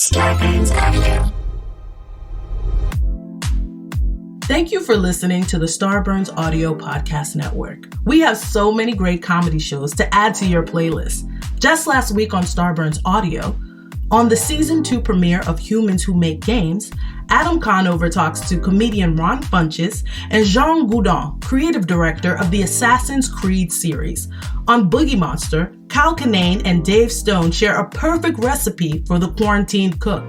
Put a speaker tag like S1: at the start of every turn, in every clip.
S1: Starburns Audio.
S2: Thank you for listening to the Starburns Audio Podcast Network. We have so many great comedy shows to add to your playlist. Just last week on Starburns Audio, on the Season 2 premiere of Humans Who Make Games, Adam Conover talks to comedian Ron Funches and Jean Goudon, creative director of the Assassin's Creed series. On Boogie Monster, Kyle Kinane and Dave Stone share a perfect recipe for the quarantined cook.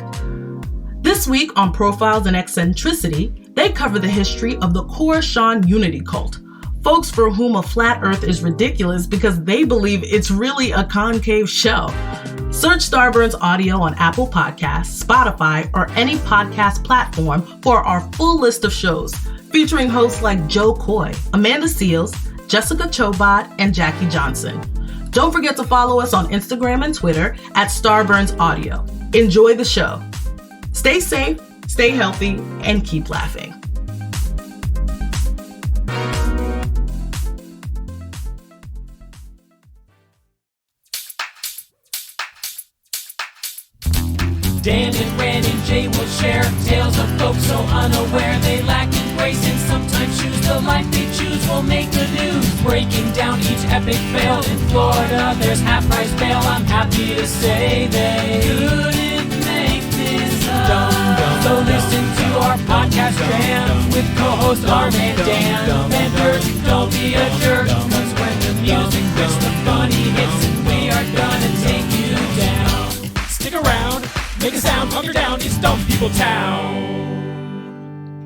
S2: This week on Profiles and Eccentricity, they cover the history of the Khorasan Unity cult, folks for whom a flat earth is ridiculous because they believe it's really a concave shell. Search Starburns Audio on Apple Podcasts, Spotify, or any podcast platform for our full list of shows, featuring hosts like Joe Coy, Amanda Seals, Jessica Chobot, and Jackie Johnson. Don't forget to follow us on Instagram and Twitter at Starburns Audio. Enjoy the show. Stay safe, stay healthy, and keep laughing.
S3: Dan and Ren and Jay will share tales of folks so unaware they lack in grace and sometimes choose the life they choose will make the news. Breaking down each epic fail in Florida, there's half-price bail. I'm happy to say they couldn't make this up. So listen to our podcast jam with co-host Arm and Dan. Then hurt, don't be a jerk, cause when the music hits, the funny hits, and we are gonna take you down. Stick around. Make a sound, hunker down, it's Dumb People Town.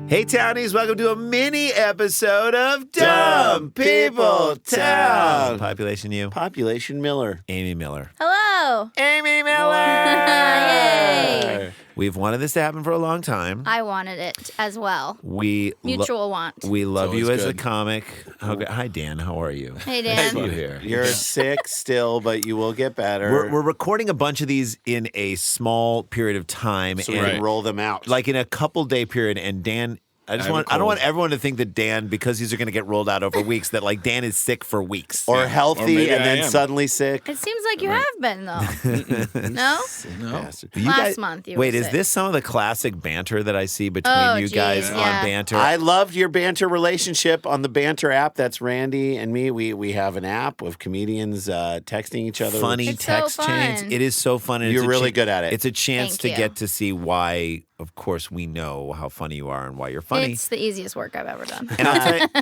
S4: Hey, Townies, welcome to a mini episode of Dumb People Town. Population you.
S5: Population Miller.
S4: Amy Miller.
S6: Hello.
S4: Amy Miller!
S6: Yay.
S4: We've wanted this to happen for a long time.
S6: I wanted it as well. Mutual want.
S4: We love you as a
S5: good.
S4: comic. Hi, Dan. How are you?
S6: Hey, Dan.
S4: You here?
S5: You're sick still, but you will get better.
S4: We're recording a bunch of these in a small period of time.
S5: so we
S4: and
S5: can roll them out.
S4: like in a couple day period, and Dan, I don't want everyone to think that Dan, because these are going to get rolled out over weeks, that like Dan is sick for weeks.
S5: or healthy
S7: maybe
S5: and
S7: I
S5: then
S7: am.
S5: suddenly sick.
S6: It seems like you have been, though. No?
S5: Bastard.
S4: You
S6: Last month you were
S4: Wait, is
S6: sick.
S4: this some of the classic banter that I see between
S6: Oh,
S4: you
S6: geez,
S4: guys on
S6: yeah.
S4: banter?
S5: I loved your banter relationship on the banter app. That's Randy and me. We have an app of comedians texting each other.
S4: Funny
S6: It's so
S4: text chains.
S6: fun.
S4: It is so fun. And
S5: You're
S4: it's a
S5: really good at it.
S4: It's a chance
S6: Thank
S4: to
S6: you.
S4: get to see why, of course, we know how funny you are and why you're funny.
S6: It's the easiest work I've ever done.
S4: And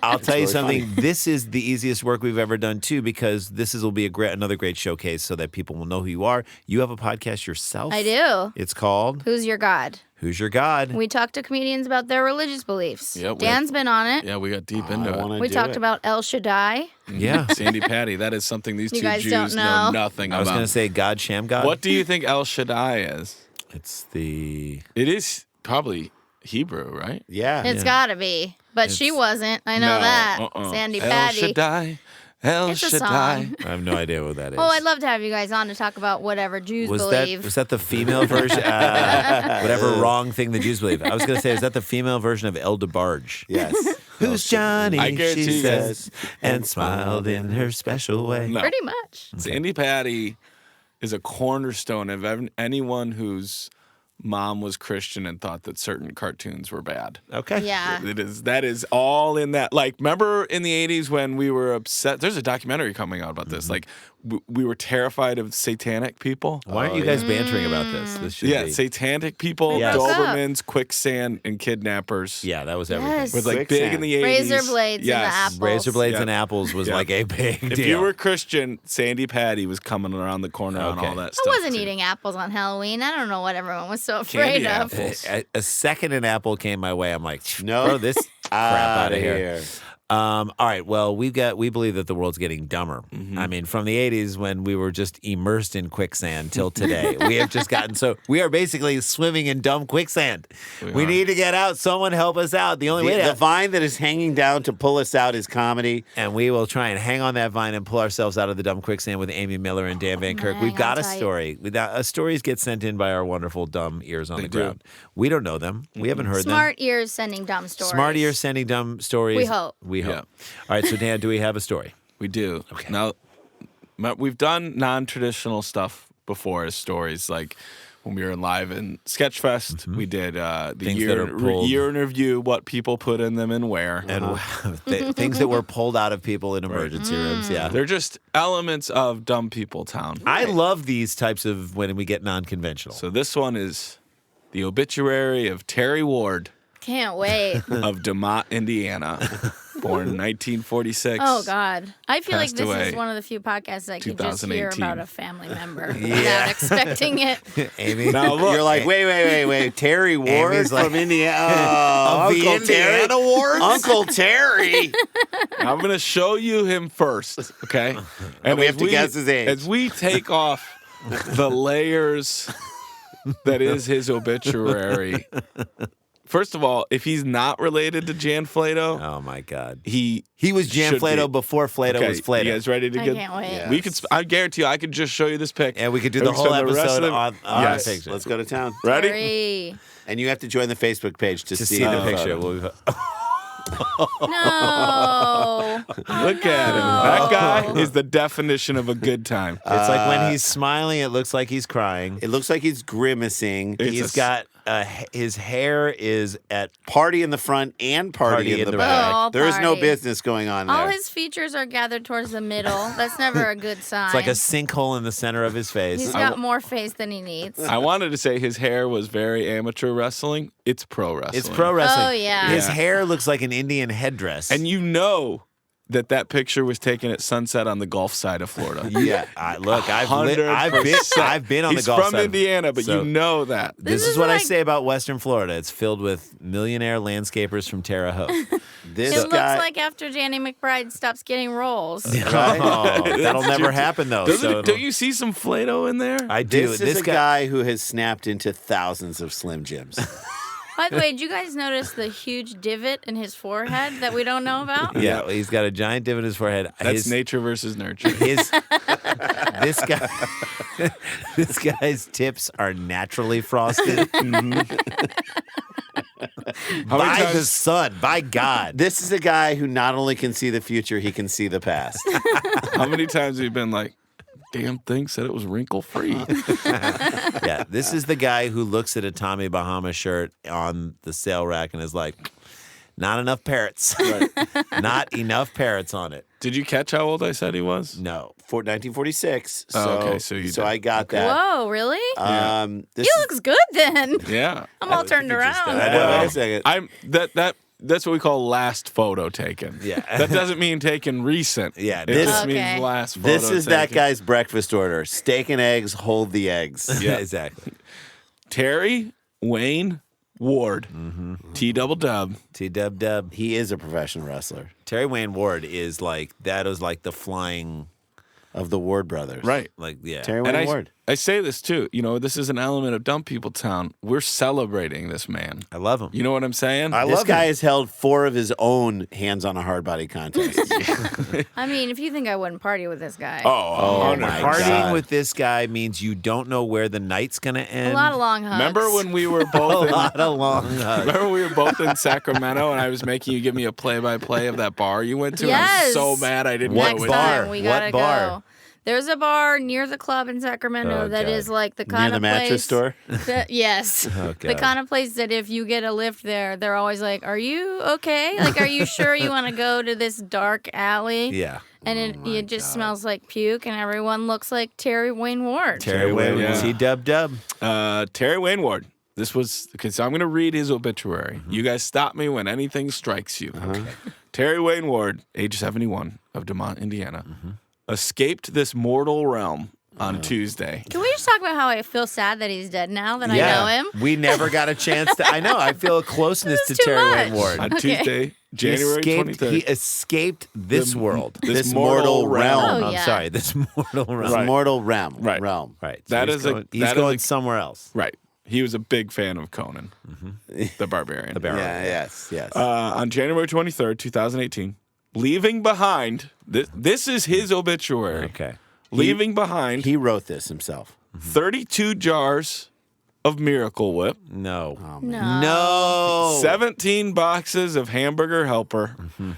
S4: I'll tell you
S5: really
S4: something.
S5: funny.
S4: This is the easiest work we've ever done too, because will be another great showcase so that people will know who you are. You have a podcast yourself.
S6: I do.
S4: It's called
S6: Who's Your God?
S4: Who's Your God?
S6: We talk to comedians about their religious beliefs.
S7: Yep,
S6: Dan's been on it.
S7: Yeah, we got deep into it.
S6: We talked about El Shaddai.
S4: Yeah.
S7: Sandy Patty. That is something these
S6: You
S7: two
S6: guys
S7: Jews
S6: don't know.
S7: nothing
S4: I was
S7: about.
S4: going to say God, Sham God.
S7: What do you think El Shaddai is?
S4: It's the
S7: It is probably Hebrew, right?
S5: Yeah.
S6: It's gotta be. But she wasn't. I know
S7: No,
S6: that.
S7: uh-uh.
S6: Sandy
S7: El
S6: Patty.
S7: Shaddai. El
S6: It's a
S7: Shaddai.
S6: song.
S4: I have no idea what that is.
S6: Oh, I'd love to have you guys on to talk about whatever Jews
S4: Was
S6: believe.
S4: that the female version? Whatever wrong thing the Jews believe. I was going to say, is that the female version of El DeBarge?
S5: Yes.
S4: Who's Johnny?
S7: I guarantee
S4: She
S7: you
S4: says, and smiled in her special way.
S7: No.
S6: Pretty much.
S7: Sandy Patty is a cornerstone of anyone whose mom was Christian and thought that certain cartoons were bad.
S4: Okay.
S6: Yeah.
S7: That is all in that. Like, remember in the 80s when we were upset? There's a documentary coming out about this. Like, we were terrified of satanic people.
S4: Why aren't you guys bantering about this? This should
S7: Yeah,
S4: be.
S7: satanic people,
S4: Yes.
S7: Dobermans, quicksand, and kidnappers.
S4: Yeah, that was everything.
S6: Yes.
S7: Was like big in the 80s.
S6: Razor blades and the
S7: Yes.
S6: apples.
S4: Razor blades
S7: Yeah.
S4: and apples was
S7: Yeah.
S4: like a big deal.
S7: If you were Christian, Sandy Patty was coming around the corner on
S4: Okay.
S7: all that
S6: I
S7: stuff.
S6: wasn't
S7: too.
S6: apples apples on Halloween. I don't know what everyone was so afraid
S7: Candy
S6: of.
S7: apples.
S4: a second an apple came my way. I'm like,
S5: No.
S4: throw this crap out of
S5: Outta
S4: here. All right. Well, we believe that the world's getting dumber. I mean, from the 80s when we were just immersed in quicksand till today, we have just gotten we are basically swimming in dumb quicksand. We need to get out. Someone help us out. The only way
S5: The
S4: to
S5: vine that is hanging down to pull us out is comedy.
S4: and we will try and hang on that vine and pull ourselves out of the dumb quicksand with Amy Miller and Dan Van Kirk. We've
S6: hang
S4: got
S6: on
S4: a
S6: tight.
S4: story. Stories get sent in by our wonderful dumb ears on
S7: They
S4: the
S7: do.
S4: ground. We don't know them. We haven't heard them.
S6: Smart ears sending dumb stories.
S4: Smart ears sending dumb stories.
S6: We hope.
S4: We hope.
S7: Yeah.
S4: All right, so Dan, do we have a story?
S7: We do.
S4: Okay.
S7: Now, we've done non-traditional stuff before as stories. Like, when we were live in Sketchfest. We did the
S4: Things that are pulled.
S7: year in review, what people put in them and where.
S4: And things that were pulled out of people in emergency rooms. Yeah.
S7: They're just elements of Dumb People Town.
S4: I love these types of when we get non-conventional.
S7: So this one is the obituary of Terry Ward
S6: Can't wait.
S7: of DeMont, Indiana, born in 1946.
S6: Oh, God. I feel like
S7: Passed
S6: this
S7: away
S6: is one of the few podcasts I can just hear
S7: 2018.
S6: about a family member without expecting it.
S4: Amy,
S7: Now look,
S5: You're like, wait. Terry Ward
S4: Amy's like-
S5: from Indiana. Oh,
S4: Of the
S5: Uncle Terry.
S4: Indiana Wards?
S5: Uncle Terry.
S7: I'm going to show you him first, okay? And
S5: we
S7: as
S5: have to guess his age.
S7: As we take off the layers that is his obituary, first of all, if he's not related to Jan Flato,
S4: oh my God.
S7: he
S4: He was Jan
S7: should
S4: Flato
S7: be.
S4: before Flato
S7: Okay,
S4: was Flato.
S7: You guys ready to
S6: I
S7: get?
S6: can't wait.
S5: Yeah.
S7: We could. I guarantee you, I could just show you this pic,
S4: And we could do
S7: and
S4: the whole
S7: spend rest
S4: episode
S7: of it-
S4: on
S7: Yes.
S4: the picture.
S5: Let's go to town.
S7: Ready?
S6: Terry.
S5: And you have to join the Facebook page to
S4: to
S5: see
S4: see the
S5: the
S4: picture.
S5: photo.
S6: No.
S7: Look at him. That guy is the definition of a good time.
S4: It's like when he's smiling, it looks like he's crying.
S5: It looks like he's grimacing.
S7: It's
S4: He's got his hair is at
S5: Party in the front and party in the back.
S6: Oh,
S5: There is no
S6: party.
S5: business going on there.
S6: All his features are gathered towards the middle. That's never a good sign.
S4: it's like a sinkhole in the center of his face.
S6: He's got more face than he needs.
S7: I wanted to say his hair was very amateur wrestling. It's pro wrestling.
S4: It's pro wrestling.
S6: Oh, yeah.
S4: His
S7: Yeah.
S4: hair looks like an Indian headdress.
S7: And you know that picture was taken at sunset on the Gulf side of Florida.
S5: yeah.
S4: Look, I've
S7: 100%.
S4: been on
S7: He's
S4: the Gulf
S7: from
S4: side.
S7: Indiana, but
S4: So-
S7: you know that.
S4: This is what I say about Western Florida. It's filled with millionaire landscapers from Terre Haute.
S5: This
S6: It looks
S5: guy.
S6: like after Danny McBride stops getting roles.
S4: Oh, that'll never happen though.
S7: Don't you see some Flato in there?
S4: I do.
S5: This is a guy who has snapped into thousands of Slim Jims.
S6: By the way, did you guys notice the huge divot in his forehead that we don't know about?
S4: Yeah, he's got a giant divot in his forehead.
S7: That's nature versus nurture.
S4: This guy's tips are naturally frosted
S7: How
S4: by
S7: many
S4: the
S7: times,
S4: sun, by God.
S5: This is a guy who not only can see the future, he can see the past.
S7: how many times have you been like, damn thing said it was wrinkle free?
S4: Yeah, this is the guy who looks at a Tommy Bahama shirt on the sale rack and is like, not enough parrots. Not enough parrots on it.
S7: Did you catch how old I said he was?
S4: No.
S5: 1946. So,
S7: Oh, okay, so you did.
S5: I got that.
S6: Whoa, really?
S5: This
S6: He looks good then.
S7: Yeah.
S6: I'm all turned around.
S5: I know, wait a second.
S7: I'm that's what we call last photo taken.
S4: Yeah.
S7: That doesn't mean taken recent.
S4: Yeah,
S7: It
S4: this-
S7: just
S6: Okay.
S7: means last photo
S5: This is that
S7: taken.
S5: guy's breakfast order: steak and eggs. Hold the eggs.
S7: Yeah.
S4: Exactly.
S7: Terry Wayne Ward. T-double-dub.
S4: T-dub-dub.
S5: He is a professional wrestler
S4: Terry Wayne Ward is like the flying,
S5: of the Ward brothers.
S7: Right.
S4: like, yeah.
S5: Terry
S7: And
S5: Wayne Ward.
S7: I say this too. You know, this is an element of Dumb People Town. We're celebrating this man.
S4: I love him.
S7: You know what I'm saying?
S5: This guy has held 4 of his own hands on a hard body contest.
S6: I mean, if you think I wouldn't party with this guy.
S5: Oh, my
S4: Partying
S5: God.
S4: with this guy means you don't know where the night's going to end.
S6: A lot of long hugs.
S7: Remember when we were
S4: A
S7: both in,
S4: lot of long hugs.
S7: remember we were both in Sacramento and I was making you give me a play-by-play of that bar you went to? I
S6: Yes.
S7: was so mad I didn't
S4: What
S7: go
S6: Next
S7: with
S4: bar?
S6: time we
S4: What
S6: gotta
S4: bar?
S6: go. There's a bar near the club in Sacramento
S4: Oh,
S6: that
S4: God.
S6: is like the
S5: Near
S6: kind
S5: the
S6: of
S5: mattress
S6: place
S5: store?
S6: yes.
S4: Oh,
S6: The
S4: God.
S6: kind of place that if you get a lift there, they're always like, "Are you okay? Like, are you sure you want to go to this dark alley?"
S4: Yeah.
S6: And it just smells like puke, and everyone looks like Terry Wayne Ward.
S4: Terry Wayne
S7: Wayne,
S4: Ward.
S7: yeah.
S4: T-dub-dub.
S7: Terry Wayne Ward. This was okay. So I'm going to read his obituary. You guys stop me when anything strikes you. Okay. Terry Wayne Ward, age 71, of DeMont, Indiana, escaped this mortal realm on Tuesday.
S6: Can we just talk about how I feel sad that he's dead now that I
S4: Yeah.
S6: know him?
S4: We never got a chance to. I know. I feel a closeness to
S6: This is too
S4: Terry
S6: much.
S4: Wayne Ward.
S7: On
S6: Okay.
S7: Tuesday, January
S4: he
S7: 23rd.
S4: escaped this world.
S5: This mortal realm.
S6: Oh,
S4: I'm
S6: yeah.
S4: sorry, this mortal realm.
S5: This
S7: Right.
S5: mortal realm.
S7: Right.
S5: Realm.
S4: Right.
S7: That
S4: he's
S7: is a-
S4: going, he's
S7: that is
S4: going
S7: a-
S4: somewhere else.
S7: Right. He was a big fan of Conan, the Barbarian.
S5: Yeah, yes.
S7: On January 23rd, 2018, leaving behind, this is his obituary.
S4: Okay.
S7: Leaving behind
S5: He wrote this himself.
S7: 32 jars of Miracle Whip,
S4: No.
S6: No.
S4: No.
S7: 17 boxes of Hamburger Helper,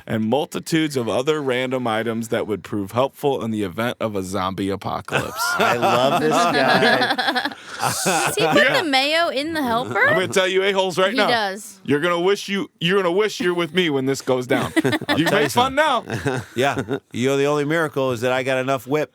S7: and multitudes of other random items that would prove helpful in the event of a zombie apocalypse.
S5: I love this guy
S6: Does he put the mayo in the helper?
S7: I'm going to tell you a-holes right
S6: He
S7: now.
S6: does.
S7: You're going to wish you're with me when this goes down. You
S4: tell you
S7: make fun now.
S4: Yeah. The only miracle is that I got enough whip.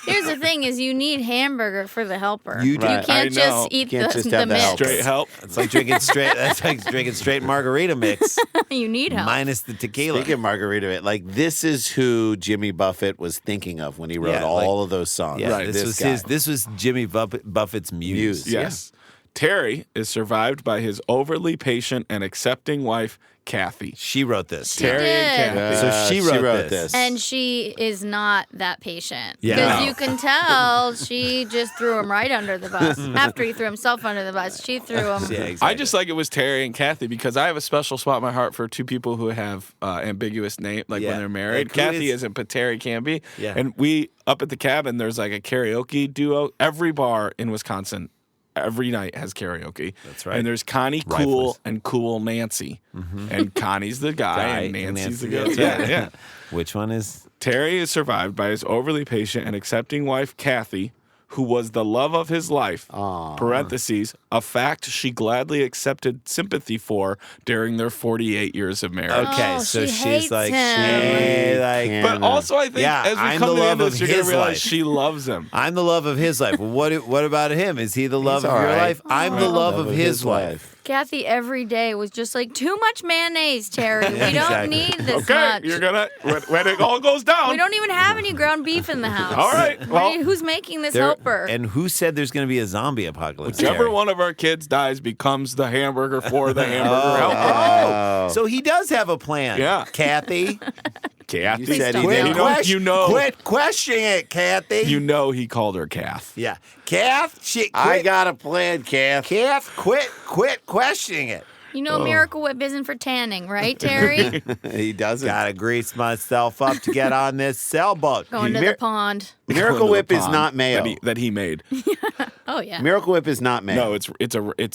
S6: Here's the thing: is you need hamburger for the helper.
S4: You do.
S6: You
S4: Right.
S6: can't
S7: I
S6: just
S7: know.
S6: eat
S5: Can't
S6: the,
S5: just
S6: the
S5: have the
S6: mix.
S5: helper.
S7: Straight help.
S4: It's like drinking straight. That's like drinking straight margarita mix
S6: You need help.
S4: minus the tequila.
S5: Speaking of Margarita, like this is who Jimmy Buffett was thinking of when he wrote
S4: Yeah,
S5: all of those songs.
S4: Yeah,
S7: Right.
S4: This was Jimmy Buffett's muse.
S7: Yes. Terry is survived by his overly patient and accepting wife, Kathy.
S4: She wrote this.
S7: Terry and
S6: did.
S7: Kathy.
S4: So she wrote this.
S6: And she is not that patient.
S4: Yeah.
S6: Because
S4: No.
S6: you can tell she just threw him right under the bus. After he threw himself under the bus, she threw him.
S4: Yeah, exactly.
S7: I just like it was Terry and Kathy because I have a special spot in my heart for two people who have ambiguous name, like
S4: Yeah.
S7: when they're married.
S4: Like, who
S7: Kathy
S4: is-
S7: isn't, but Terry can be.
S4: Yeah.
S7: And we, up at the cabin, there's like a karaoke duo. Every bar in Wisconsin every night has karaoke.
S4: That's right.
S7: And there's Connie Cool
S4: Rifles.
S7: and Cool Nancy. And Connie's the guy, and Nancy's the girl.
S4: that's
S7: Yeah,
S4: right.
S7: yeah.
S4: Which one is?
S7: Terry is survived by his overly patient and accepting wife, Kathy, who was the love of his life, parentheses, a fact she gladly accepted sympathy for during their 48 years of marriage.
S4: Okay,
S6: Oh,
S4: so
S6: she
S4: she's
S6: hates
S4: like,
S6: him.
S4: hey, like,
S5: Can't-
S7: But also, I think
S4: Yeah,
S7: as we
S4: I'm
S7: come
S4: the
S7: to the
S4: love
S7: end of
S4: of
S7: this, you're going
S4: his
S7: to realize
S4: life.
S7: she loves him.
S4: I'm the love of his life. Well, what about him? Is he the love of
S5: all
S4: your
S5: right.
S4: life? I'm the love of his life.
S6: Kathy every day was just like, too much mayonnaise, Terry. We don't
S4: exactly.
S6: need this
S7: Okay,
S6: much.
S7: you're going to, when it all goes down.
S6: We don't even have any ground beef in the house.
S7: All right, well,
S6: Who's making this
S4: There-
S6: helper?
S4: And who said there's going to be a zombie apocalypse?
S7: whichever
S4: Terry?
S7: one of our kids dies becomes the hamburger for the hamburger helper.
S4: Oh, so he does have a plan.
S7: Yeah.
S4: Kathy.
S7: Kathy.
S6: Please
S5: said
S6: don't.
S5: he did.
S4: Quit questioning it, Kathy.
S7: You know he called her Kath.
S4: Yeah. Kath,
S5: I got a plan, Kath.
S4: Kath, quit questioning it.
S6: You know, Miracle Whip isn't for tanning, right, Terry?
S5: He doesn't.
S4: Gotta grease myself up to get on this sailboat.
S6: Going to the pond.
S5: Miracle Whip is not mayo.
S7: that he made.
S6: Oh, yeah.
S5: Miracle Whip is not mayo.
S7: No, it's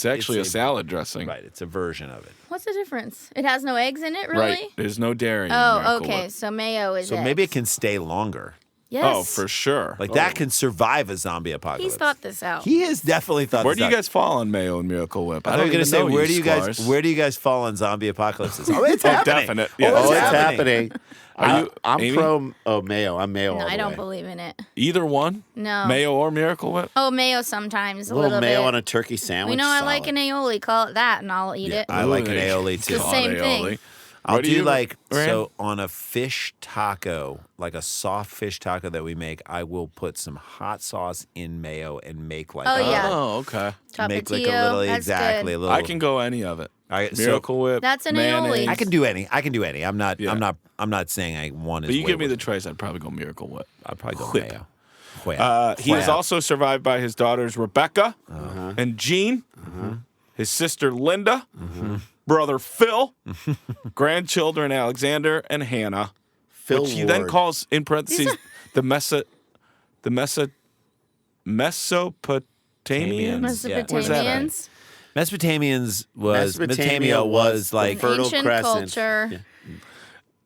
S7: actually
S4: It's
S7: a salad dressing.
S4: Right, it's a version of it.
S6: What's the difference? It has no eggs in it, really?
S7: Right. There's no dairy. in
S6: Oh,
S7: Miracle
S6: okay.
S7: Whip.
S6: So mayo is
S4: So
S6: eggs.
S4: maybe it can stay longer.
S6: Yes.
S7: Oh, for sure.
S4: Like that can survive a zombie apocalypse.
S6: He's thought this out.
S4: He has definitely thought.
S7: Where
S4: this
S7: do you
S4: out.
S7: guys fall on mayo and Miracle Whip?
S4: I thought you were
S7: don't
S4: gonna say
S7: even know
S4: where do you guys
S7: Sklars.
S4: where do you guys fall on zombie apocalypses? Oh, it's
S7: Oh,
S4: happening.
S7: definite. Yeah.
S5: Oh, it's
S4: happening.
S5: happening.
S7: Are you?
S5: I'm
S7: Amy?
S5: pro mayo. I'm mayo
S6: No,
S5: all the
S6: I don't
S5: way.
S6: believe in it.
S7: Either one?
S6: No.
S7: Mayo or Miracle Whip?
S6: Oh, mayo sometimes.
S5: A little mayo
S6: bit.
S5: on a turkey sandwich.
S6: You know, I like
S5: solid.
S6: an aioli. Call it that, and I'll eat it.
S4: I like an aioli too.
S6: the same thing.
S4: I'll
S7: What do
S4: do
S7: you,
S4: like
S7: Rand?
S4: so on a fish taco, like a soft fish taco that we make. I will put some hot sauce in mayo and make like
S6: Oh,
S4: a,
S6: yeah.
S7: Oh, okay.
S4: make like
S6: Tapatio,
S4: a little
S6: that's
S4: exactly
S6: good.
S4: a little.
S7: I can go any of it.
S4: So
S7: Miracle Whip.
S6: That's an
S7: mayonnaise.
S6: aioli.
S4: I can do any. I can do any. I'm not.
S7: Yeah.
S4: I'm not saying I one is.
S7: But you give me
S4: way
S7: the choice, I'd probably go Miracle Whip.
S4: I'd probably go
S7: Whip.
S4: mayo. Whip.
S7: He is
S4: Whip.
S7: also survived by his daughters Rebecca and Jean, his sister Linda, brother Phil, grandchildren Alexander and Hannah,
S5: Phil
S7: which he then
S5: Ward.
S7: calls in parentheses the Mesopotamians.
S4: Yeah. Where's that at?
S6: Mesopotamians.
S4: Mesopotamia was like
S5: Fertile
S6: Ancient
S5: Crescent.
S6: culture.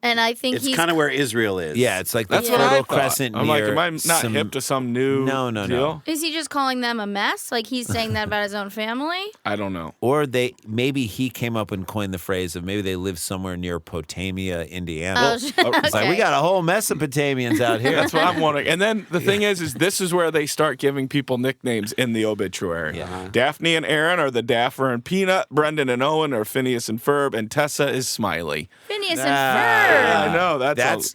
S6: And I think
S5: It's
S6: he's
S5: kind of where Israel is.
S4: yeah, it's like the
S7: That's what I
S4: Fertile
S7: thought.
S4: Crescent.
S7: I'm like,
S4: near
S7: am I not
S4: some-
S7: hip to some new
S4: No.
S7: deal?
S6: Is he just calling them a mess? Like he's saying that about his own family?
S7: I don't know.
S4: Or maybe he came up and coined the phrase of maybe they live somewhere near Potamia, Indiana.
S6: Oh,
S4: It's like we got a whole Mesopotamians out here.
S7: That's what I'm wondering. And then the thing is this is where they start giving people nicknames in the obituary.
S4: Yeah.
S7: Daphne and Aaron are the Daffer and Peanut. Brendan and Owen are Phineas and Ferb. And Tessa is Smiley.
S6: Phineas and
S7: I
S6: Ferb.
S7: know.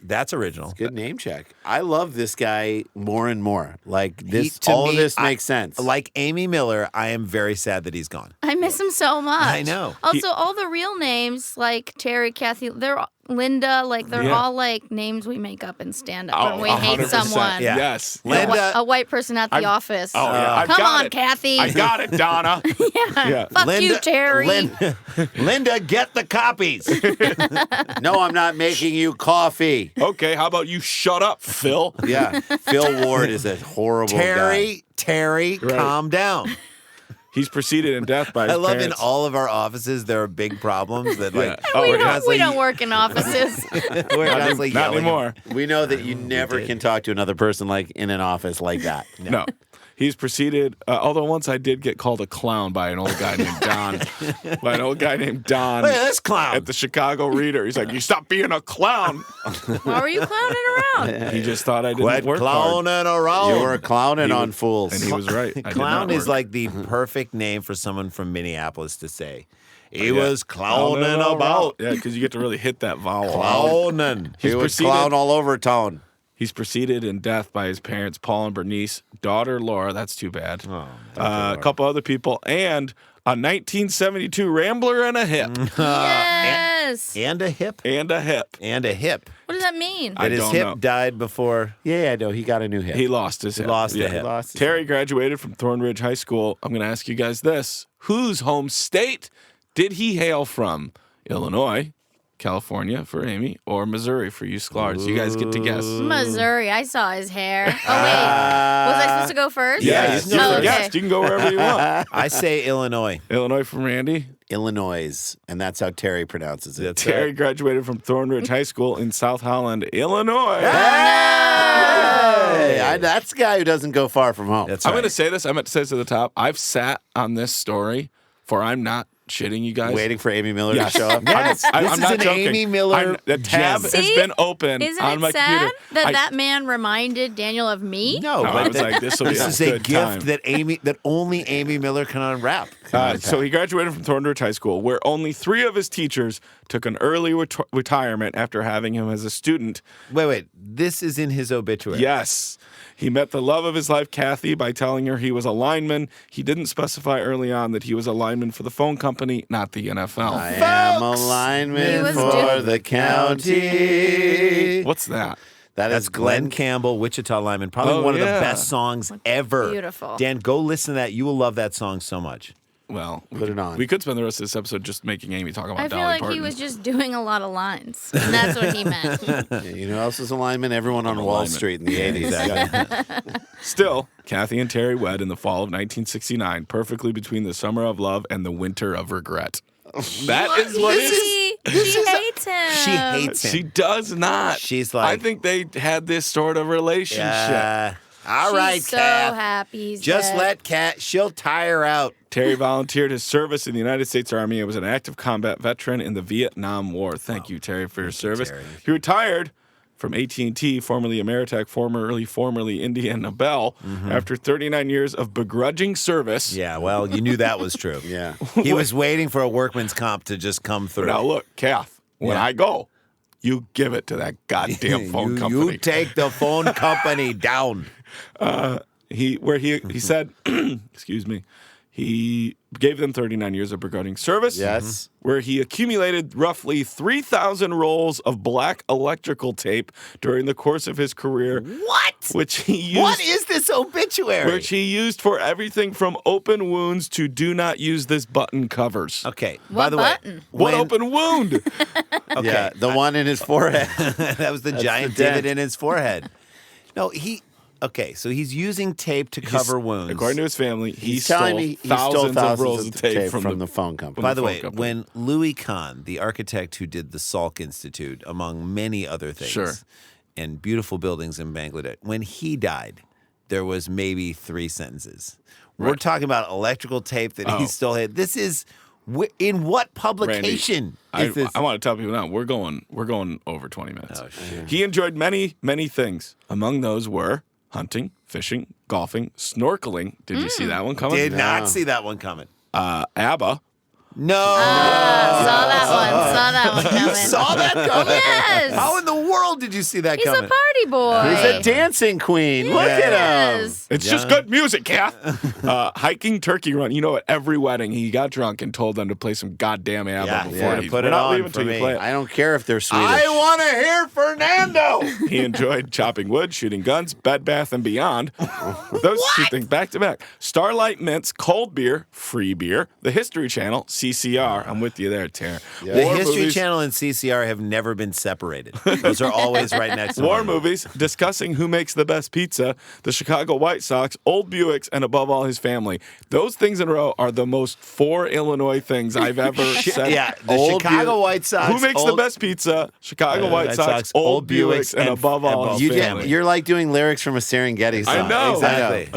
S4: That's original.
S5: Good name check. I love this guy more and more. Like this,
S4: To
S5: all
S4: me,
S5: of this
S4: I-
S5: makes sense.
S4: Like Amy Miller, I am very sad that he's gone.
S6: I miss him so much.
S4: I know.
S6: Also, all the real names like Terry, Kathy, they're Linda, like they're
S7: Yeah.
S6: all like names we make up in stand up when we hate
S7: 100%.
S6: someone.
S4: Yeah.
S7: Yes.
S4: Linda-
S6: A white person at the office.
S7: Oh, yeah. I've
S6: Come
S7: got
S6: on,
S7: it.
S6: Kathy.
S7: I got it, Donna. Yeah.
S6: Fuck you, Terry.
S4: Linda, get the copies.
S5: No, I'm not making you coffee.
S7: Okay, how about you shut up, Phil?
S5: Yeah, Phil Ward is a horrible guy.
S4: Terry, calm down.
S7: He's preceded in death by his
S4: I love in
S7: parents.
S4: all of our offices there are big problems that like
S7: Oh,
S6: we,
S7: yeah.
S6: we don't work in offices.
S4: we're constantly
S7: Not
S4: yelling.
S7: anymore.
S5: We know that you never can talk to another person like in an office like that.
S7: No. He's proceeded, although once I did get called a clown by an old guy named Don.
S4: Look at this clown.
S7: At the Chicago Reader. He's like, you stop being a clown.
S6: Why were you clowning around?
S7: He just thought I didn't
S4: Quit
S7: work hard.
S4: clowning around.
S5: You were clowning on fools.
S7: And he was right. I did
S4: Clown
S7: not
S4: is
S7: work.
S4: like the perfect name for someone from Minneapolis to say. He
S7: Yeah.
S4: was clowning about.
S7: Yeah, because you get to really hit that vowel.
S4: Clowning.
S5: He would
S7: proceeded-
S5: clown all over town.
S7: He's preceded in death by his parents, Paul and Bernice, daughter Laura. That's too bad. A couple other people, and a 1972 Rambler and a hip.
S6: Yes.
S4: And a hip.
S7: And a hip.
S4: And a hip.
S6: What does that mean?
S7: I
S4: But his
S7: don't
S4: hip
S7: know.
S4: died before.
S5: Yeah, I know. He got a new hip.
S7: He lost his hip.
S4: lost the
S7: Yeah.
S4: hip.
S5: Lost his
S7: Terry graduated from Thornridge High School. I'm going to ask you guys this. Whose home state did he hail from? Illinois, California for Amy, or Missouri for you Sklars? You guys get to guess.
S6: Missouri. I saw his hair. Oh, wait. Was I supposed to go first?
S7: Yeah,
S4: Yes.
S7: you're
S6: Oh,
S7: the
S6: okay.
S7: guest. You can go wherever you want.
S4: I say Illinois.
S7: Illinois from Randy.
S5: Illinois, and that's how Terry pronounces it.
S4: That's
S7: Terry graduated from Thornridge High School in South Holland, Illinois.
S5: Hey, that's the guy who doesn't go far from home.
S4: That's
S7: I'm
S4: right.
S7: going to say this. I meant to say this at the top. I've sat on this story for I'm not shitting you guys.
S5: Waiting for Amy Miller
S7: Yes.
S5: to show up.
S4: Yes.
S7: I'm
S4: This is
S7: not
S4: an
S7: joking.
S4: Amy Miller
S7: The tab
S4: gem.
S7: has
S6: See?
S7: been open
S6: Isn't
S7: on
S6: it
S7: my
S6: sad
S7: computer.
S6: that that man reminded Daniel of me?
S4: No,
S7: I
S4: but
S7: was like, this will be
S4: this
S7: a
S4: is a
S7: good
S4: gift
S7: time.
S4: that only Amy Miller can unwrap.
S7: So he graduated from Thornridge High School, where only 3 of his teachers took an early retirement after having him as a student.
S4: Wait. This is in his obituary.
S7: Yes. He met the love of his life, Kathy, by telling her he was a lineman. He didn't specify early on that he was a lineman for the phone company, not the NFL.
S5: I am a
S6: He
S5: lineman
S6: was
S5: for
S6: doing-
S5: the county.
S7: What's that?
S5: That
S4: That's
S5: is
S4: Glenn Campbell, Wichita Lineman. Probably
S7: Oh,
S4: one of the
S7: yeah.
S4: best songs ever.
S6: Beautiful.
S4: Dan, go listen to that. You will love that song so much.
S7: Well,
S5: Put it on.
S7: We could spend the rest of this episode just making Amy talk about
S6: I
S7: Dolly
S6: feel like
S7: Parton.
S6: he was just doing a lot of lines. And that's what he meant.
S5: You know who else was a lineman? Everyone on Wall
S7: lineman.
S5: Street in the 80s.
S7: Still, Kathy and Terry wed in the fall of 1969, perfectly between the summer of love and the winter of regret. That is what it is.
S6: She hates him.
S4: She hates him.
S7: She does not.
S4: She's like-
S7: I think they had this sort of relationship.
S4: All right,
S6: She's so
S4: Kath.
S6: happy. He's
S4: Just
S6: dead.
S4: let Kat. She'll tire out.
S7: Terry volunteered his service in the United States Army and was an active combat veteran in the Vietnam War. Thank you, Terry, for your service.
S4: Terry.
S7: He retired from AT&T, formerly Ameritech, formerly Indiana Bell, after 39 years of begrudging service.
S4: Yeah, well, you knew that was true.
S5: Yeah.
S4: He was waiting for a workman's comp to just come through.
S7: Now look, Kath, when
S4: Yeah.
S7: I go, you give it to that goddamn phone company.
S4: You take the phone company down.
S7: He said, excuse me, he gave them 39 years of begrudging service.
S5: Yes.
S7: Where he accumulated roughly 3,000 rolls of black electrical tape during the course of his career.
S4: What?
S7: Which he used.
S4: What is this obituary?
S7: Which he used for everything from open wounds to do not use this button covers.
S4: Okay. By
S6: What
S4: the
S6: button?
S4: way,
S7: What
S4: when-
S7: open wound?
S4: Okay.
S5: Yeah, the one in his forehead.
S4: that was the giant
S5: the dent.
S4: divot in his forehead. No, okay, so he's using tape to cover wounds.
S7: According to his family, he
S5: He's
S7: stole
S5: telling me he
S7: thousands
S5: stole
S7: of rolls of tape
S5: from the phone company.
S4: By the
S7: phone
S4: way,
S7: company.
S4: when Louis Kahn, the architect who did the Salk Institute, among many other things,
S7: Sure.
S4: and beautiful buildings in Bangladesh, when he died, there was maybe 3 sentences. We're talking about electrical tape that he still had. This is in what publication is this?
S7: I want to tell people now, we're going over 20 minutes.
S4: Oh, shit.
S7: He enjoyed many, many things. Among those were hunting, fishing, golfing, snorkeling. Did you see that one coming?
S4: Did not see that one coming.
S7: ABBA.
S4: No.
S6: Saw that one coming.
S4: Saw that coming?
S6: Yes.
S4: How in the world did you see that
S6: He's a
S4: coming?
S6: party boy.
S5: He's a dancing queen. Look at him.
S6: Yes.
S7: It's just good music, Kath. Hiking turkey run. You know, at every wedding, he got drunk and told them to play some goddamn ABBA
S4: Yeah,
S7: before
S4: yeah,
S7: he
S4: put
S7: We're
S4: it
S7: not
S4: on
S7: leaving
S4: for
S7: until you
S4: me.
S7: play it.
S5: I don't care if they're Swedish.
S4: I want to hear Fernando.
S7: He enjoyed chopping wood, shooting guns, Bed Bath & Beyond. Those 2 things back to back. Starlight Mints, cold beer, free beer, the History Channel, CCR. I'm with you there, Terry.
S5: Yeah.
S4: The
S7: War
S4: History
S7: movies,
S4: Channel and CCR have never been separated. Those are always right next to
S7: War
S4: one another.
S7: movies discussing who makes the best pizza, the Chicago White Sox, old Buicks, and above all, his family. Those things in a row are the most for Illinois things I've ever said.
S4: Yeah, the
S5: Old
S4: Chicago White Sox.
S7: Who makes the best pizza? Chicago White Sox, old Buicks, and above all, his family.
S5: You're like doing lyrics from a Serengeti song.
S7: I know.
S4: Exactly.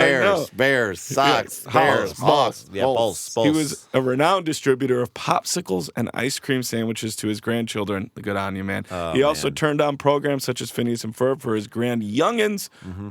S5: Bears, Sox,
S7: Yeah.
S5: Bears,
S7: Balls.
S4: Yeah, Bulls.
S7: He was a renowned distributor of popsicles and ice cream sandwiches to his grandchildren. The good on you, man. He also turned on programs such as Phineas and Ferb for his grand youngins,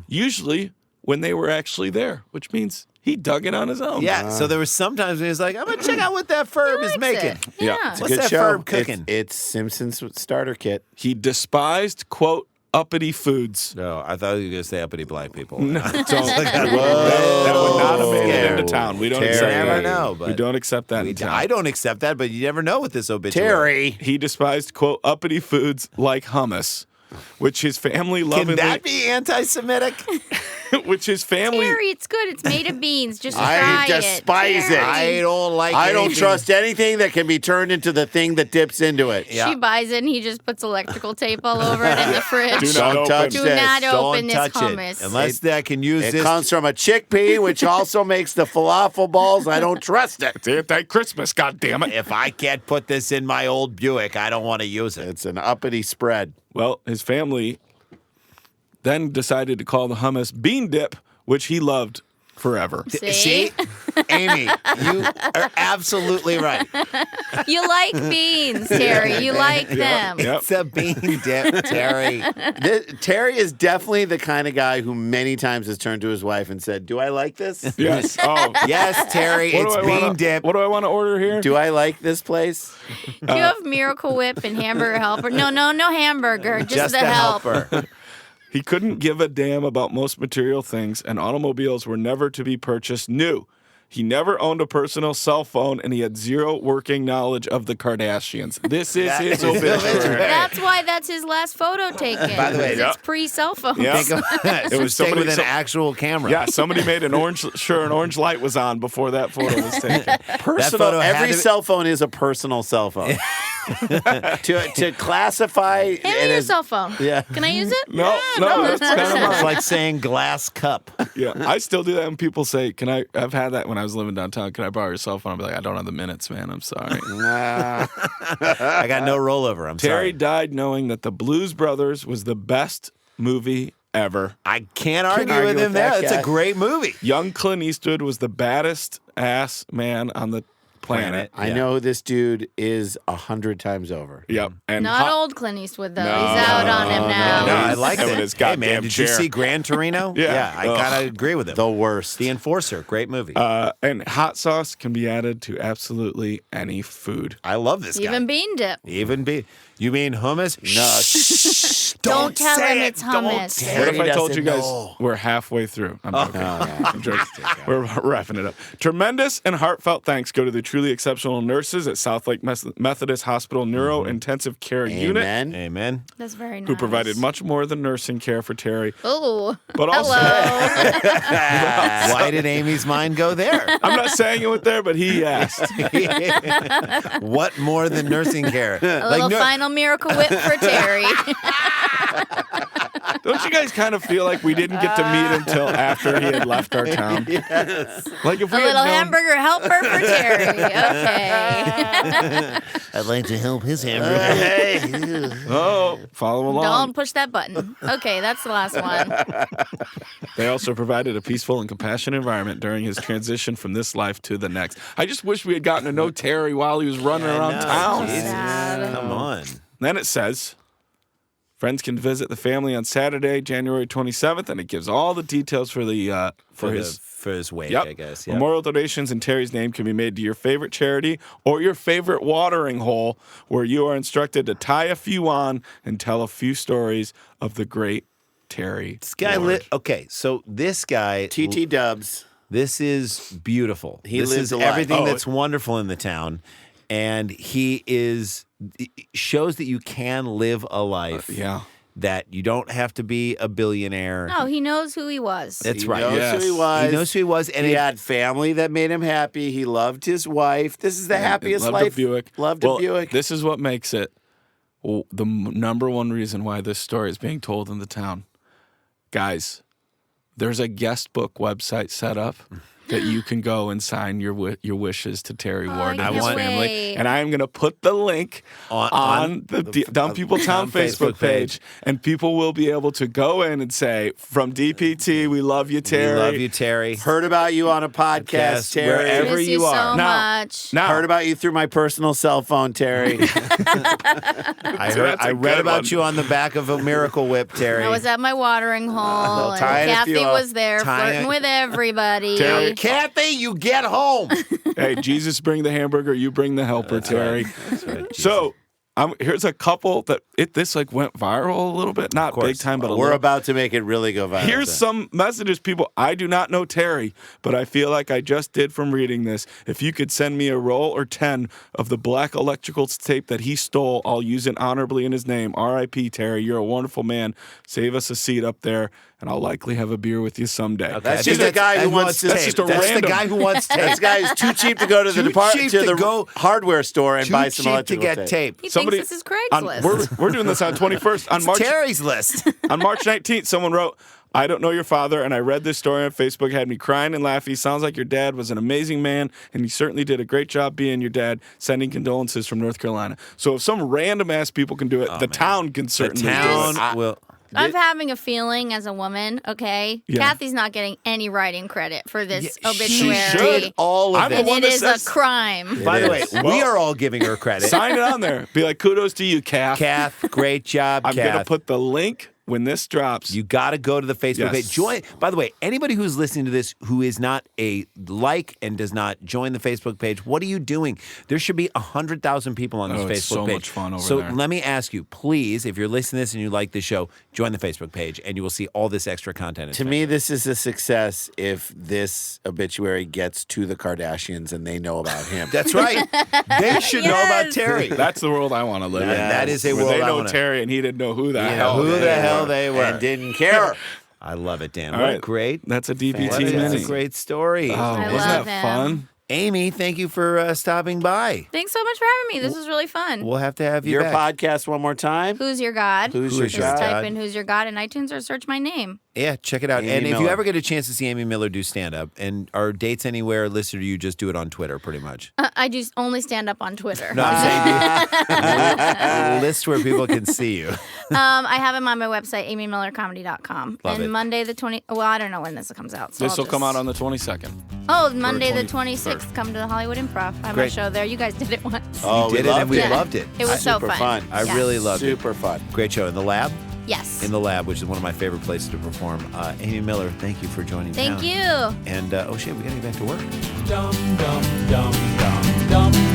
S7: usually when they were actually there, which means he dug it on his own.
S4: Yeah, so there was sometimes when he was like, I'm going to check out what that Ferb is making.
S7: Yeah.
S6: Yeah.
S7: It's
S4: What's
S5: Good
S4: that
S5: show.
S4: Ferb cooking?
S5: It's Simpsons starter kit.
S7: He despised, quote, uppity foods.
S4: No, I thought you were going to say uppity black people.
S7: No, don't. That would not have made it into town. We don't
S5: Terry.
S7: accept
S4: You never
S7: that.
S4: know,
S7: We
S4: but
S7: don't accept that in town.
S4: I don't accept that, but you never know with this obituary.
S5: Terry.
S7: He despised, quote, uppity foods like hummus, which his family
S4: Can
S7: lovingly...
S4: that be anti-Semitic?
S7: which his family...
S6: Terry, it's good. It's made of beans. Just
S5: I
S6: try
S5: despise it.
S4: I don't like
S5: I don't
S4: anything-
S5: trust anything that can be turned into the thing that dips into it.
S6: She buys it and he just puts electrical tape all over it in the fridge.
S7: Do not
S5: Don't
S7: open.
S5: touch
S6: Do
S5: this.
S6: not
S4: Don't
S6: open this
S4: touch
S6: hummus.
S4: it. Unless I can use
S5: It
S4: this.
S5: comes from a chickpea, which also makes the falafel balls. I don't trust it.
S7: It's anti-Christmas, goddammit.
S4: If I can't put this in my old Buick, I don't want to use it.
S5: It's an uppity spread.
S7: Well, his family then decided to call the hummus bean dip, which he loved forever.
S6: See?
S4: Amy, you are absolutely right.
S6: You like beans, Terry. You like them.
S7: Yep.
S4: It's a bean dip, Terry.
S5: Terry is definitely the kind of guy who many times has turned to his wife and said, "Do I like this?
S7: Yes. Oh,
S4: Yes, Terry,
S7: What
S4: it's
S7: do I
S4: bean
S7: wanna-
S4: dip.
S7: What do I want to order here?
S5: Do I like this place?"
S6: Do you have Miracle Whip and Hamburger Helper? No hamburger. Just, the
S4: a
S6: help.
S4: helper.
S7: He couldn't give a damn about most material things, and automobiles were never to be purchased new. He never owned a personal cell phone, and he had zero working knowledge of the Kardashians. This is his obituary.
S6: That's why that's his last photo taken.
S4: By the way,
S6: it's pre-cell phone.
S7: Yeah.
S4: It
S7: was
S4: was
S7: somebody-
S4: with an
S7: so-
S4: actual camera.
S7: Yeah, somebody made an orange light was on before that photo was taken.
S4: That
S7: Personal.
S4: photo had
S5: Every
S4: to-
S5: cell phone is a personal cell phone. to classify
S6: Hand me
S5: it
S6: your
S5: as
S6: cell phone.
S5: yeah.
S6: Can I use it?
S7: No, that's kind of
S4: It's
S7: mine.
S4: like saying glass cup.
S7: Yeah, I still do that when people say, "Can I?" I've had that when I was living downtown. Can I borrow your cell phone? I'll be like, "I don't have the minutes, man. I'm sorry."
S4: I got no rollover. I'm
S7: Terry
S4: sorry.
S7: died knowing that The Blues Brothers was the best movie ever.
S4: I can't argue
S5: argue
S4: with
S5: with
S4: him there.
S5: that
S4: It's
S5: guy.
S4: a great movie.
S7: Young Clint Eastwood was the baddest ass man on the planet.
S5: I
S4: Yeah.
S5: know this dude is 100 times over.
S7: Yep, and
S6: Not
S7: hot-
S6: old Clint Eastwood though.
S7: No,
S6: He's out on him now.
S4: No, I like
S7: Having
S4: that.
S7: his
S4: Hey,
S7: goddamn
S4: man, did you
S7: chair.
S4: see Gran Torino?
S7: Yeah.
S4: I kind of agree with him.
S5: The worst.
S4: The Enforcer, great movie.
S7: and hot sauce can be added to absolutely any food.
S4: I love this guy.
S6: Even bean dip.
S4: Even be. You mean hummus?
S5: No,
S6: Don't tell
S4: say
S6: him
S4: it.
S6: it's hummus.
S4: Don't
S7: What if I told
S5: doesn't
S7: you guys
S5: know.
S7: we're halfway through? I'm joking. I'm joking. We're wrapping it up. Tremendous and heartfelt thanks go to the truly exceptional nurses at Southlake Methodist Hospital Neuro Intensive Care Unit,
S5: Amen.
S4: Amen.
S6: That's very nice.
S7: who provided much more than nursing care for Terry.
S6: Oh,
S7: But also,
S6: hello.
S4: Why did Amy's mind go there?
S7: I'm not saying it went there, but he asked.
S4: What more than nursing care?
S6: A little final Miracle Whip for Terry.
S7: Don't you guys kind of feel like we didn't get to meet until after he had left our town?
S5: Yes.
S7: Like if
S6: A
S7: we had
S6: little
S7: known,
S6: hamburger helper for Terry. Okay.
S4: I'd like to help his hamburger.
S5: Hey.
S7: oh, follow along.
S6: Don't push that button. Okay, that's the last one.
S7: They also provided a peaceful and compassionate environment during his transition from this life to the next. I just wish we had gotten to know Terry while he was running around town.
S4: Jesus.
S6: Sad.
S4: Come on.
S7: Then it says, friends can visit the family on Saturday, January 27th, and it gives all the details for the
S4: For his wake,
S7: Yep.
S4: I guess. Yep.
S7: Memorial donations in Terry's name can be made to your favorite charity or your favorite watering hole, where you are instructed to tie a few on and tell a few stories of the great Terry.
S4: This guy
S7: Ward.
S4: okay, so this guy
S5: TT Dubs.
S4: This is beautiful.
S5: He
S4: this
S5: lives
S4: is
S5: a life.
S4: everything
S7: Oh.
S4: that's wonderful in the town, and he shows that you can live a life
S7: Yeah.
S4: that you don't have to be a billionaire.
S6: No, he knows who he was.
S4: That's
S5: He
S4: right.
S5: knows
S7: Yes.
S5: who he was.
S4: He knows who he was, and
S5: he
S4: it-
S5: had family that made him happy. He loved his wife. This is the happiest
S7: Loved
S5: life.
S7: a Buick.
S5: Loved a Buick.
S7: This is what makes it the number one reason why this story is being told in the town. Guys, there's a guest book website set up that you can go and sign your wishes to Terry Ward
S6: I
S7: and his
S6: can't
S7: family.
S6: wait.
S7: And I am going to put the link on the Dumb People Town Facebook page, and people will be able to go in and say, from DPT, we love you, Terry.
S4: We love you, Terry.
S5: Heard about you on a podcast, Terry.
S4: wherever
S6: Miss
S4: you
S6: you
S4: are.
S6: so
S7: Now-
S6: much.
S7: Now,
S5: Heard about you through my personal cell phone, Terry.
S4: I read
S7: good
S4: about
S7: one.
S4: you on the back of a Miracle Whip, Terry.
S6: I was at my watering hole, and
S5: tying a
S6: Kathy
S5: few up.
S6: was there
S4: Tying
S6: flirting
S4: it.
S6: with everybody.
S7: Terry.
S4: Kathy, you get home.
S7: hey, Jesus bring the hamburger, you bring the helper, Terry.
S4: That's right.
S7: So here's a couple that this like went viral a little bit, not big time, but a
S5: We're
S7: little.
S5: about to make it really go viral.
S7: Here's some messages, people. I do not know Terry, but I feel like I just did from reading this. If you could send me a roll or 10 of the black electrical tape that he stole, I'll use it honorably in his name. R.I.P. Terry. You're a wonderful man. Save us a seat up there, and I'll likely have a beer with you someday.
S5: That's just a guy who wants to.
S7: That's just a
S4: That's
S7: random.
S4: the guy who wants tape.
S5: This guy is too cheap to go to the
S4: Too
S5: department
S4: cheap
S5: to
S4: to
S5: the
S4: go-
S5: hardware store and
S4: Too
S5: buy some
S4: cheap to
S5: electrical
S4: get
S5: tape.
S4: tape.
S6: He
S7: Somebody-
S6: thinks this is Craigslist.
S7: We're doing this on 21st. On March
S4: Terry's list.
S7: on March 19th, someone wrote, I don't know your father, and I read this story on Facebook, had me crying and laughing. Sounds like your dad was an amazing man, and he certainly did a great job being your dad. Sending condolences from North Carolina. So if some random ass people can do it, the town can
S4: The
S7: certainly do
S4: town
S7: it.
S4: will.
S6: I'm having a feeling as a woman, okay?
S7: Yeah.
S6: Kathy's not getting any writing credit for this
S4: Yeah, she
S6: obituary.
S4: should. All of
S7: I'm the
S4: it.
S6: And
S7: one
S6: it
S7: that
S6: is a
S7: says-
S6: crime.
S4: By the way,
S7: is.
S4: we
S7: Well-
S4: are all giving her credit.
S7: Sign it on there. Be like, kudos to you, Kath.
S4: Kath, great job,
S7: I'm going to
S4: Kath.
S7: put the link when this drops.
S4: You got to go to the Facebook
S7: Yes.
S4: page. Join. By the way, anybody who's listening to this who is not a like and does not join the Facebook page, what are you doing? There should be 100,000 people on this
S7: Oh,
S4: Facebook
S7: it's so
S4: page.
S7: much fun over
S4: so
S7: there.
S4: let me ask you, please, if you're listening to this and you like this show, join the Facebook page and you will see all this extra content. It's
S5: To me, this is a success if this obituary gets to the Kardashians and they know about him.
S4: That's right. They should know about
S6: Yes.
S4: Terry.
S7: That's the world I want to live in.
S4: That is a
S7: Where
S4: world
S7: they
S4: I
S7: know
S4: wanna-
S7: Terry and he didn't know who the
S4: Yeah,
S7: hell
S4: who the hell they were.
S5: and didn't care.
S4: I love it, Dan.
S7: All
S4: What
S7: right.
S4: great.
S7: That's a DPT
S4: That's
S7: mini.
S4: a great story.
S7: Oh,
S6: I
S7: wasn't
S6: love
S7: that
S6: him.
S7: fun?
S4: Amy, thank you for stopping by.
S6: Thanks so much for having me. This was really fun.
S4: We'll have to have you
S5: Your
S4: back.
S5: podcast one more time.
S6: Who's Your God?
S5: Who's
S4: Who
S5: your
S4: is your
S6: Just
S5: God?
S6: type in Who's Your God in iTunes or search my name.
S4: Yeah, check it out.
S5: Amy
S4: and if you
S5: Miller.
S4: ever get a chance to see Amy Miller do stand up and are dates anywhere listed, or you just do it on Twitter pretty much.
S6: I do only stand up on Twitter.
S4: No, I'm saying list where people can see you.
S6: I have them on my website, amymillercomedy.com.
S4: Love
S6: and
S4: it.
S6: Monday the 20th, well, I don't know when this comes out. So
S7: This will
S6: I'll
S7: come out
S6: just-
S7: on the 22nd.
S6: Oh, Monday the
S7: 23rd.
S6: 26th. Come to the Hollywood Improv. I have
S4: Great.
S6: a show there. You guys did it once.
S5: Oh,
S4: We did it and we
S6: it.
S4: loved it.
S6: It was so
S5: Super
S6: fun.
S5: fun.
S4: I
S6: Yes.
S4: really loved it.
S5: Super fun.
S4: Great show. In the lab?
S6: Yes.
S4: In the lab, which is one of my favorite places to perform. Amy Miller, thank you for joining
S6: Thank
S4: town.
S6: you.
S4: And, oh shit, we got to get back to work.
S3: Dum dum dum dum dum